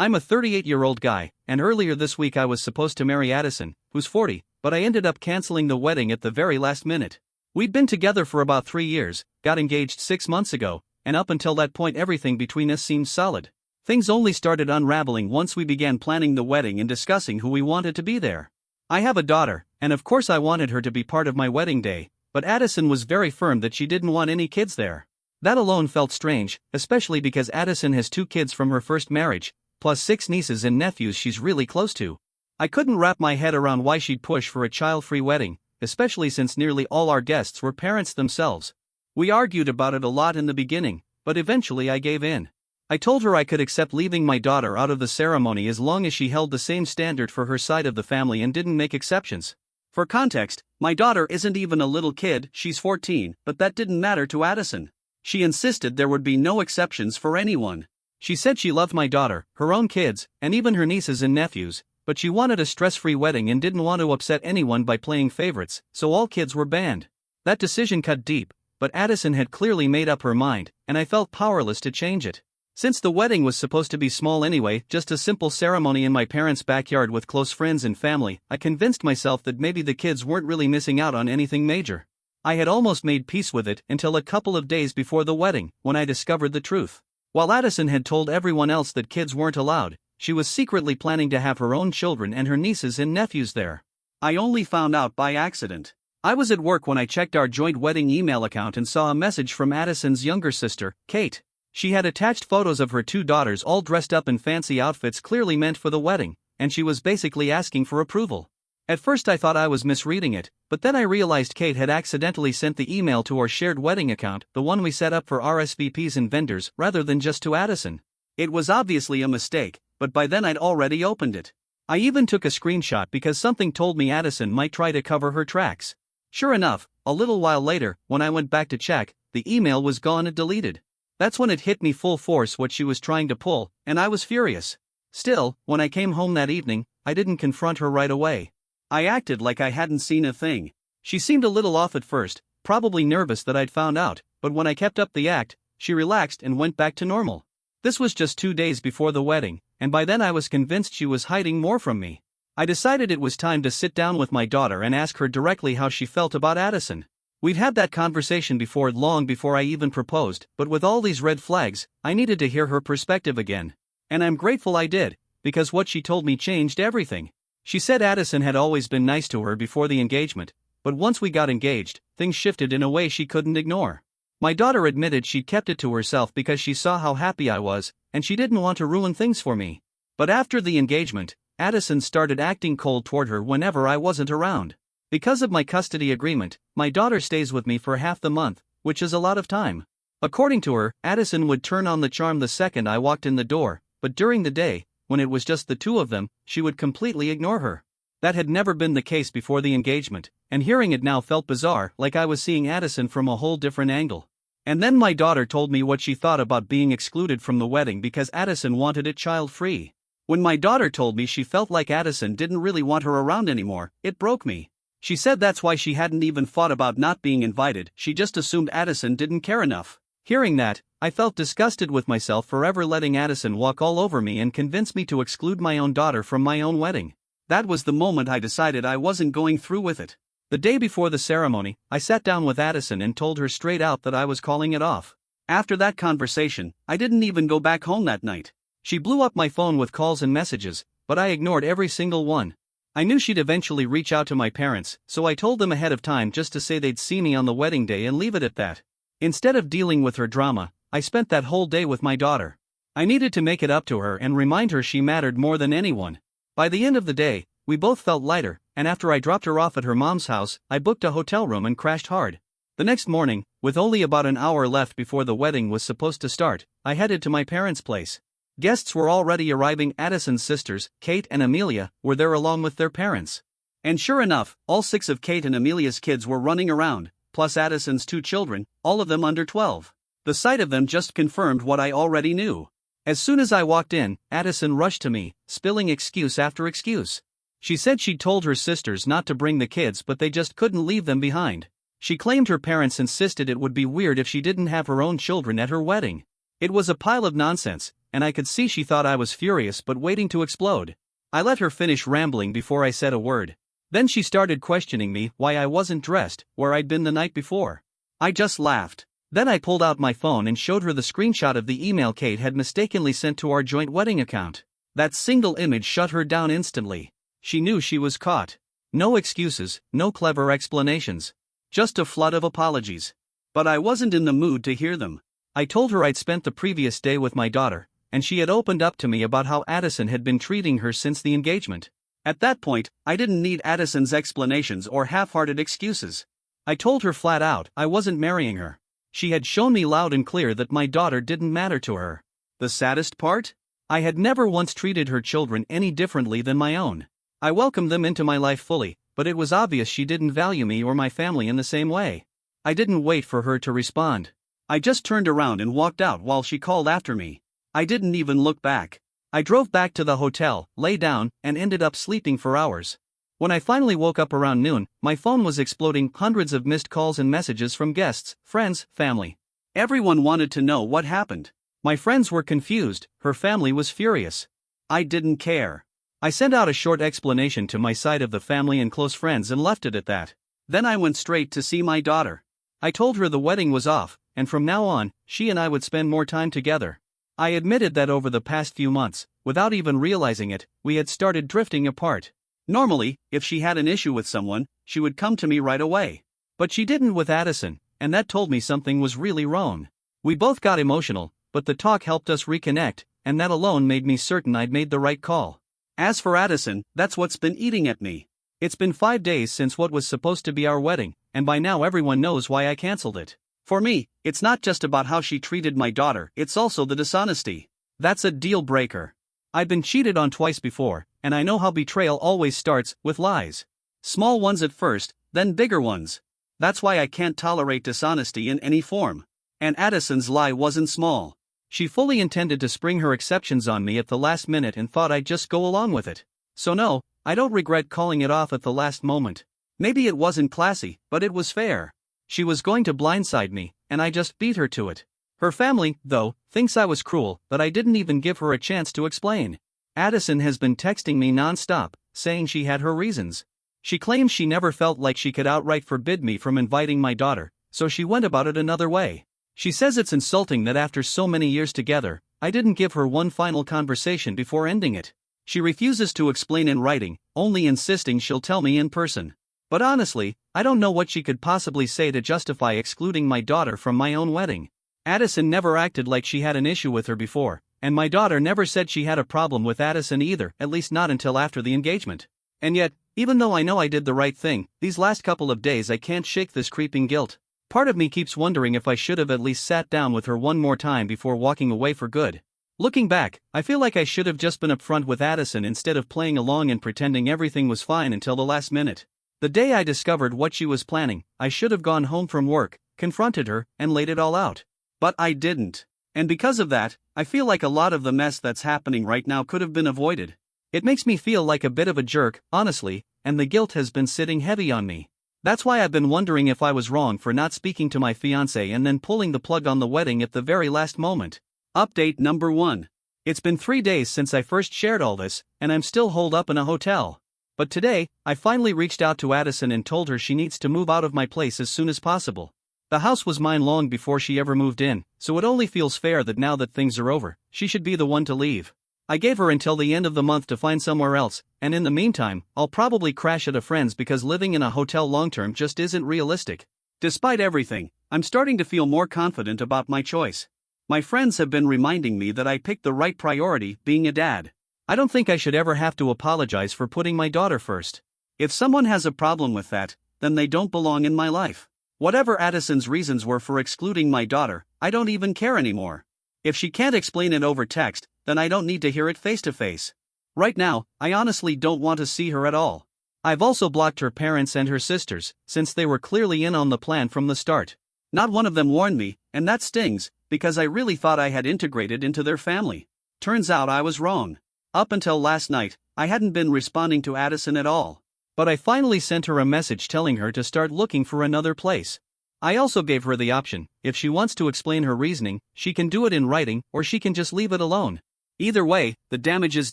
I'm a 38-year-old guy, and earlier this week I was supposed to marry Addison, who's 40, but I ended up canceling the wedding at the very last minute. We'd been together for about 3 years, got engaged 6 months ago, and up until that point everything between us seemed solid. Things only started unraveling once we began planning the wedding and discussing who we wanted to be there. I have a daughter, and of course I wanted her to be part of my wedding day, but Addison was very firm that she didn't want any kids there. That alone felt strange, especially because Addison has 2 kids from her first marriage, plus 6 nieces and nephews she's really close to. I couldn't wrap my head around why she'd push for a child-free wedding, especially since nearly all our guests were parents themselves. We argued about it a lot in the beginning, but eventually I gave in. I told her I could accept leaving my daughter out of the ceremony as long as she held the same standard for her side of the family and didn't make exceptions. For context, my daughter isn't even a little kid, she's 14, but that didn't matter to Addison. She insisted there would be no exceptions for anyone. She said she loved my daughter, her own kids, and even her nieces and nephews, but she wanted a stress-free wedding and didn't want to upset anyone by playing favorites, so all kids were banned. That decision cut deep, but Addison had clearly made up her mind, and I felt powerless to change it. Since the wedding was supposed to be small anyway, just a simple ceremony in my parents' backyard with close friends and family, I convinced myself that maybe the kids weren't really missing out on anything major. I had almost made peace with it until a couple of days before the wedding, when I discovered the truth. While Addison had told everyone else that kids weren't allowed, she was secretly planning to have her own children and her nieces and nephews there. I only found out by accident. I was at work when I checked our joint wedding email account and saw a message from Addison's younger sister, Kate. She had attached photos of her 2 daughters all dressed up in fancy outfits clearly meant for the wedding, and she was basically asking for approval. At first I thought I was misreading it, but then I realized Kate had accidentally sent the email to our shared wedding account, the one we set up for RSVPs and vendors, rather than just to Addison. It was obviously a mistake, but by then I'd already opened it. I even took a screenshot because something told me Addison might try to cover her tracks. Sure enough, a little while later, when I went back to check, the email was gone and deleted. That's when it hit me full force what she was trying to pull, and I was furious. Still, when I came home that evening, I didn't confront her right away. I acted like I hadn't seen a thing. She seemed a little off at first, probably nervous that I'd found out, but when I kept up the act, she relaxed and went back to normal. This was just 2 days before the wedding, and by then I was convinced she was hiding more from me. I decided it was time to sit down with my daughter and ask her directly how she felt about Addison. We'd had that conversation before long before I even proposed, but with all these red flags, I needed to hear her perspective again. And I'm grateful I did, because what she told me changed everything. She said Addison had always been nice to her before the engagement, but once we got engaged, things shifted in a way she couldn't ignore. My daughter admitted she'd kept it to herself because she saw how happy I was, and she didn't want to ruin things for me. But after the engagement, Addison started acting cold toward her whenever I wasn't around. Because of my custody agreement, my daughter stays with me for half the month, which is a lot of time. According to her, Addison would turn on the charm the second I walked in the door, but during the day, when it was just the 2 of them, she would completely ignore her. That had never been the case before the engagement, and hearing it now felt bizarre, like I was seeing Addison from a whole different angle. And then my daughter told me what she thought about being excluded from the wedding because Addison wanted it child-free. When my daughter told me she felt like Addison didn't really want her around anymore, it broke me. She said that's why she hadn't even thought about not being invited, she just assumed Addison didn't care enough. Hearing that, I felt disgusted with myself for ever letting Addison walk all over me and convince me to exclude my own daughter from my own wedding. That was the moment I decided I wasn't going through with it. The day before the ceremony, I sat down with Addison and told her straight out that I was calling it off. After that conversation, I didn't even go back home that night. She blew up my phone with calls and messages, but I ignored every single one. I knew she'd eventually reach out to my parents, so I told them ahead of time just to say they'd see me on the wedding day and leave it at that. Instead of dealing with her drama, I spent that whole day with my daughter. I needed to make it up to her and remind her she mattered more than anyone. By the end of the day, we both felt lighter, and after I dropped her off at her mom's house, I booked a hotel room and crashed hard. The next morning, with only about an hour left before the wedding was supposed to start, I headed to my parents' place. Guests were already arriving. Addison's sisters, Kate and Amelia, were there along with their parents. And sure enough, all 6 of Kate and Amelia's kids were running around, plus Addison's 2 children, all of them under 12. The sight of them just confirmed what I already knew. As soon as I walked in, Addison rushed to me, spilling excuse after excuse. She said she'd told her sisters not to bring the kids but they just couldn't leave them behind. She claimed her parents insisted it would be weird if she didn't have her own children at her wedding. It was a pile of nonsense, and I could see she thought I was furious but waiting to explode. I let her finish rambling before I said a word. Then she started questioning me why I wasn't dressed, where I'd been the night before. I just laughed. Then I pulled out my phone and showed her the screenshot of the email Kate had mistakenly sent to our joint wedding account. That single image shut her down instantly. She knew she was caught. No excuses, no clever explanations. Just a flood of apologies. But I wasn't in the mood to hear them. I told her I'd spent the previous day with my daughter, and she had opened up to me about how Addison had been treating her since the engagement. At that point, I didn't need Addison's explanations or half-hearted excuses. I told her flat out I wasn't marrying her. She had shown me loud and clear that my daughter didn't matter to her. The saddest part? I had never once treated her children any differently than my own. I welcomed them into my life fully, but it was obvious she didn't value me or my family in the same way. I didn't wait for her to respond. I just turned around and walked out while she called after me. I didn't even look back. I drove back to the hotel, lay down, and ended up sleeping for hours. When I finally woke up around noon, my phone was exploding, hundreds of missed calls and messages from guests, friends, family. Everyone wanted to know what happened. My friends were confused, her family was furious. I didn't care. I sent out a short explanation to my side of the family and close friends and left it at that. Then I went straight to see my daughter. I told her the wedding was off, and from now on, she and I would spend more time together. I admitted that over the past few months, without even realizing it, we had started drifting apart. Normally, if she had an issue with someone, she would come to me right away. But she didn't with Addison, and that told me something was really wrong. We both got emotional, but the talk helped us reconnect, and that alone made me certain I'd made the right call. As for Addison, that's what's been eating at me. It's been 5 days since what was supposed to be our wedding, and by now everyone knows why I canceled it. For me, it's not just about how she treated my daughter, it's also the dishonesty. That's a deal breaker. I've been cheated on twice before, and I know how betrayal always starts with lies. Small ones at first, then bigger ones. That's why I can't tolerate dishonesty in any form. And Addison's lie wasn't small. She fully intended to spring her exceptions on me at the last minute and thought I'd just go along with it. So no, I don't regret calling it off at the last moment. Maybe it wasn't classy, but it was fair. She was going to blindside me, and I just beat her to it. Her family, though, thinks I was cruel, but I didn't even give her a chance to explain. Addison has been texting me non-stop, saying she had her reasons. She claims she never felt like she could outright forbid me from inviting my daughter, so she went about it another way. She says it's insulting that after so many years together, I didn't give her one final conversation before ending it. She refuses to explain in writing, only insisting she'll tell me in person. But honestly, I don't know what she could possibly say to justify excluding my daughter from my own wedding. Addison never acted like she had an issue with her before, and my daughter never said she had a problem with Addison either, at least not until after the engagement. And yet, even though I know I did the right thing, these last couple of days I can't shake this creeping guilt. Part of me keeps wondering if I should have at least sat down with her one more time before walking away for good. Looking back, I feel like I should have just been upfront with Addison instead of playing along and pretending everything was fine until the last minute. The day I discovered what she was planning, I should have gone home from work, confronted her, and laid it all out. But I didn't. And because of that, I feel like a lot of the mess that's happening right now could have been avoided. It makes me feel like a bit of a jerk, honestly, and the guilt has been sitting heavy on me. That's why I've been wondering if I was wrong for not speaking to my fiancée and then pulling the plug on the wedding at the very last moment. Update number 1. It's been 3 days since I first shared all this, and I'm still holed up in a hotel. But today, I finally reached out to Addison and told her she needs to move out of my place as soon as possible. The house was mine long before she ever moved in, so it only feels fair that now that things are over, she should be the one to leave. I gave her until the end of the month to find somewhere else, and in the meantime, I'll probably crash at a friend's because living in a hotel long-term just isn't realistic. Despite everything, I'm starting to feel more confident about my choice. My friends have been reminding me that I picked the right priority, being a dad. I don't think I should ever have to apologize for putting my daughter first. If someone has a problem with that, then they don't belong in my life. Whatever Addison's reasons were for excluding my daughter, I don't even care anymore. If she can't explain it over text, then I don't need to hear it face to face. Right now, I honestly don't want to see her at all. I've also blocked her parents and her sisters, since they were clearly in on the plan from the start. Not one of them warned me, and that stings, because I really thought I had integrated into their family. Turns out I was wrong. Up until last night, I hadn't been responding to Addison at all. But I finally sent her a message telling her to start looking for another place. I also gave her the option, if she wants to explain her reasoning, she can do it in writing or she can just leave it alone. Either way, the damage is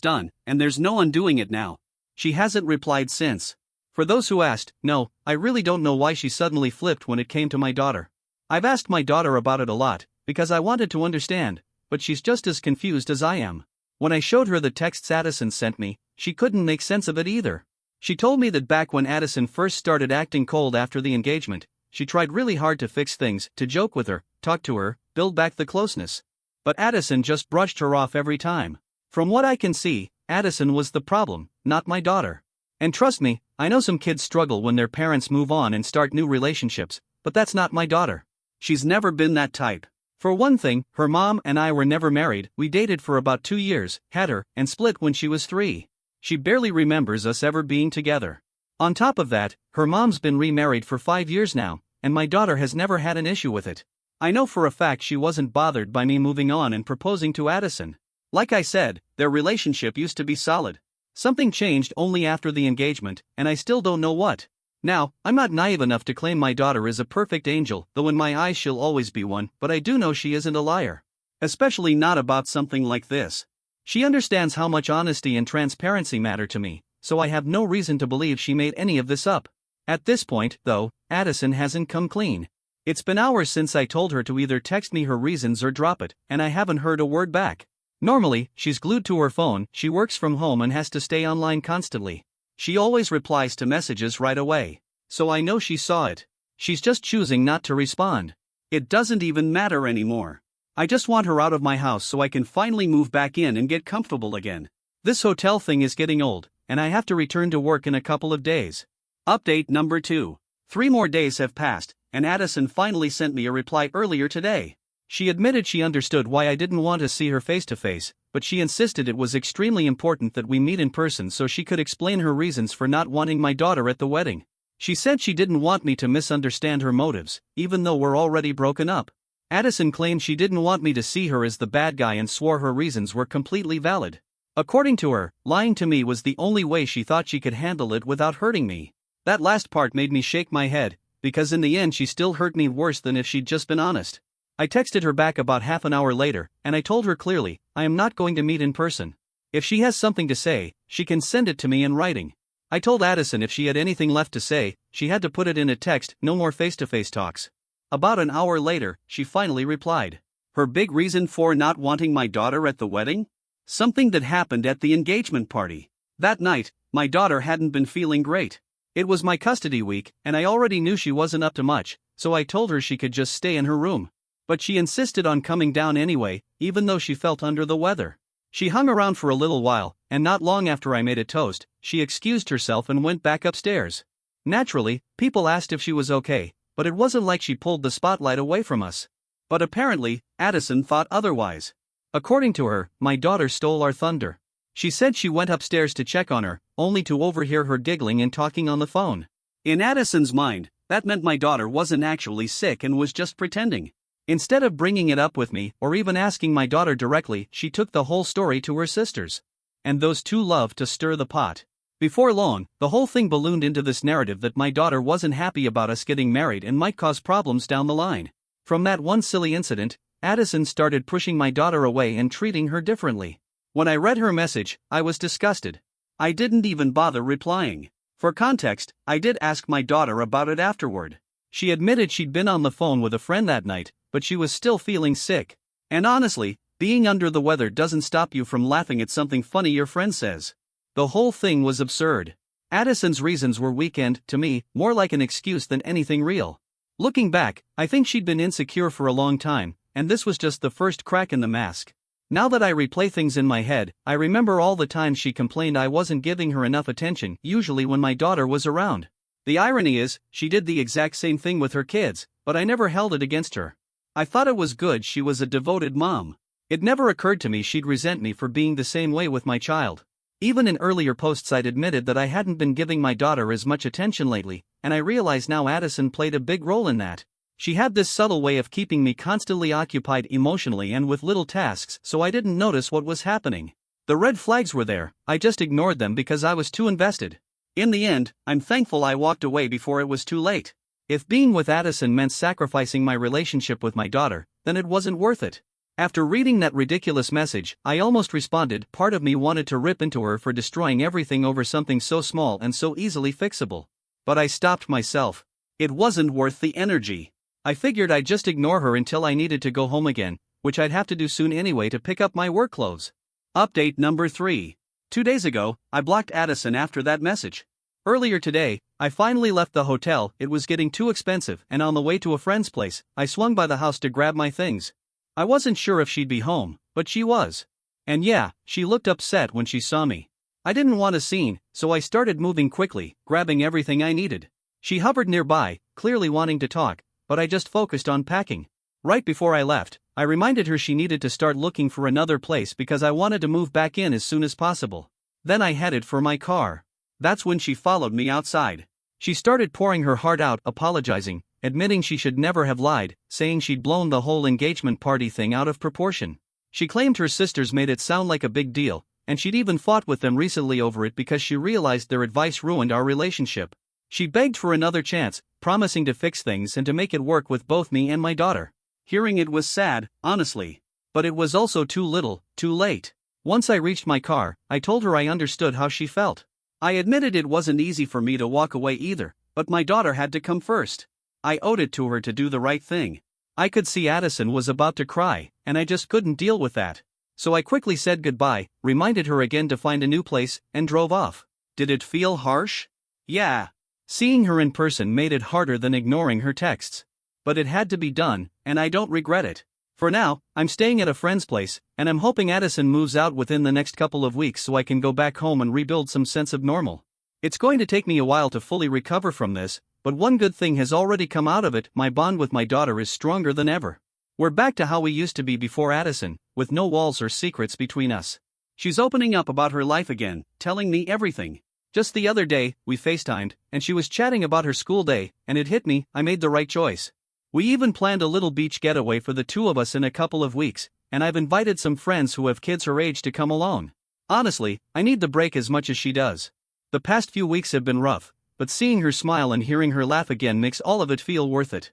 done, and there's no undoing it now. She hasn't replied since. For those who asked, no, I really don't know why she suddenly flipped when it came to my daughter. I've asked my daughter about it a lot, because I wanted to understand, but she's just as confused as I am. When I showed her the texts Addison sent me, she couldn't make sense of it either. She told me that back when Addison first started acting cold after the engagement, she tried really hard to fix things, to joke with her, talk to her, build back the closeness. But Addison just brushed her off every time. From what I can see, Addison was the problem, not my daughter. And trust me, I know some kids struggle when their parents move on and start new relationships, but that's not my daughter. She's never been that type. For one thing, her mom and I were never married. We dated for about 2 years, had her, and split when she was 3. She barely remembers us ever being together. On top of that, her mom's been remarried for 5 years now, and my daughter has never had an issue with it. I know for a fact she wasn't bothered by me moving on and proposing to Addison. Like I said, their relationship used to be solid. Something changed only after the engagement, and I still don't know what. Now, I'm not naive enough to claim my daughter is a perfect angel, though in my eyes she'll always be one, but I do know she isn't a liar. Especially not about something like this. She understands how much honesty and transparency matter to me, so I have no reason to believe she made any of this up. At this point, though, Addison hasn't come clean. It's been hours since I told her to either text me her reasons or drop it, and I haven't heard a word back. Normally, she's glued to her phone, she works from home and has to stay online constantly. She always replies to messages right away. So I know she saw it. She's just choosing not to respond. It doesn't even matter anymore. I just want her out of my house so I can finally move back in and get comfortable again. This hotel thing is getting old, and I have to return to work in a couple of days. Update number 2. 3 more days have passed, and Addison finally sent me a reply earlier today. She admitted she understood why I didn't want to see her face to face, but she insisted it was extremely important that we meet in person so she could explain her reasons for not wanting my daughter at the wedding. She said she didn't want me to misunderstand her motives, even though we're already broken up. Addison claimed she didn't want me to see her as the bad guy and swore her reasons were completely valid. According to her, lying to me was the only way she thought she could handle it without hurting me. That last part made me shake my head, because in the end she still hurt me worse than if she'd just been honest. I texted her back about half an hour later, and I told her clearly, I am not going to meet in person. If she has something to say, she can send it to me in writing. I told Addison if she had anything left to say, she had to put it in a text, no more face-to-face talks. About an hour later, she finally replied. Her big reason for not wanting my daughter at the wedding? Something that happened at the engagement party. That night, my daughter hadn't been feeling great. It was my custody week, and I already knew she wasn't up to much, so I told her she could just stay in her room. But she insisted on coming down anyway, even though she felt under the weather. She hung around for a little while, and not long after I made a toast, she excused herself and went back upstairs. Naturally, people asked if she was okay, but it wasn't like she pulled the spotlight away from us. But apparently, Addison thought otherwise. According to her, my daughter stole our thunder. She said she went upstairs to check on her, only to overhear her giggling and talking on the phone. In Addison's mind, that meant my daughter wasn't actually sick and was just pretending. Instead of bringing it up with me or even asking my daughter directly, she took the whole story to her sisters. And those two loved to stir the pot. Before long, the whole thing ballooned into this narrative that my daughter wasn't happy about us getting married and might cause problems down the line. From that one silly incident, Addison started pushing my daughter away and treating her differently. When I read her message, I was disgusted. I didn't even bother replying. For context, I did ask my daughter about it afterward. She admitted she'd been on the phone with a friend that night, but she was still feeling sick. And honestly, being under the weather doesn't stop you from laughing at something funny your friend says. The whole thing was absurd. Addison's reasons were weak and, to me, more like an excuse than anything real. Looking back, I think she'd been insecure for a long time, and this was just the first crack in the mask. Now that I replay things in my head, I remember all the times she complained I wasn't giving her enough attention, usually when my daughter was around. The irony is, she did the exact same thing with her kids, but I never held it against her. I thought it was good she was a devoted mom. It never occurred to me she'd resent me for being the same way with my child. Even in earlier posts I'd admitted that I hadn't been giving my daughter as much attention lately, and I realize now Addison played a big role in that. She had this subtle way of keeping me constantly occupied emotionally and with little tasks, so I didn't notice what was happening. The red flags were there, I just ignored them because I was too invested. In the end, I'm thankful I walked away before it was too late. If being with Addison meant sacrificing my relationship with my daughter, then it wasn't worth it. After reading that ridiculous message, I almost responded. Part of me wanted to rip into her for destroying everything over something so small and so easily fixable. But I stopped myself. It wasn't worth the energy. I figured I'd just ignore her until I needed to go home again, which I'd have to do soon anyway to pick up my work clothes. Update number 3. 2 days ago, I blocked Addison after that message. Earlier today, I finally left the hotel. It was getting too expensive, and on the way to a friend's place, I swung by the house to grab my things. I wasn't sure if she'd be home, but she was. And yeah, she looked upset when she saw me. I didn't want a scene, so I started moving quickly, grabbing everything I needed. She hovered nearby, clearly wanting to talk, but I just focused on packing. Right before I left, I reminded her she needed to start looking for another place because I wanted to move back in as soon as possible. Then I headed for my car. That's when she followed me outside. She started pouring her heart out, apologizing, admitting she should never have lied, saying she'd blown the whole engagement party thing out of proportion. She claimed her sisters made it sound like a big deal, and she'd even fought with them recently over it because she realized their advice ruined our relationship. She begged for another chance, promising to fix things and to make it work with both me and my daughter. Hearing it was sad, honestly. But it was also too little, too late. Once I reached my car, I told her I understood how she felt. I admitted it wasn't easy for me to walk away either, but my daughter had to come first. I owed it to her to do the right thing. I could see Addison was about to cry, and I just couldn't deal with that. So I quickly said goodbye, reminded her again to find a new place, and drove off. Did it feel harsh? Yeah. Seeing her in person made it harder than ignoring her texts. But it had to be done, and I don't regret it. For now, I'm staying at a friend's place, and I'm hoping Addison moves out within the next couple of weeks so I can go back home and rebuild some sense of normal. It's going to take me a while to fully recover from this, but one good thing has already come out of it. My bond with my daughter is stronger than ever. We're back to how we used to be before Addison, with no walls or secrets between us. She's opening up about her life again, telling me everything. Just the other day, we FaceTimed, and she was chatting about her school day, and it hit me, I made the right choice. We even planned a little beach getaway for the two of us in a couple of weeks, and I've invited some friends who have kids her age to come along. Honestly, I need the break as much as she does. The past few weeks have been rough, but seeing her smile and hearing her laugh again makes all of it feel worth it.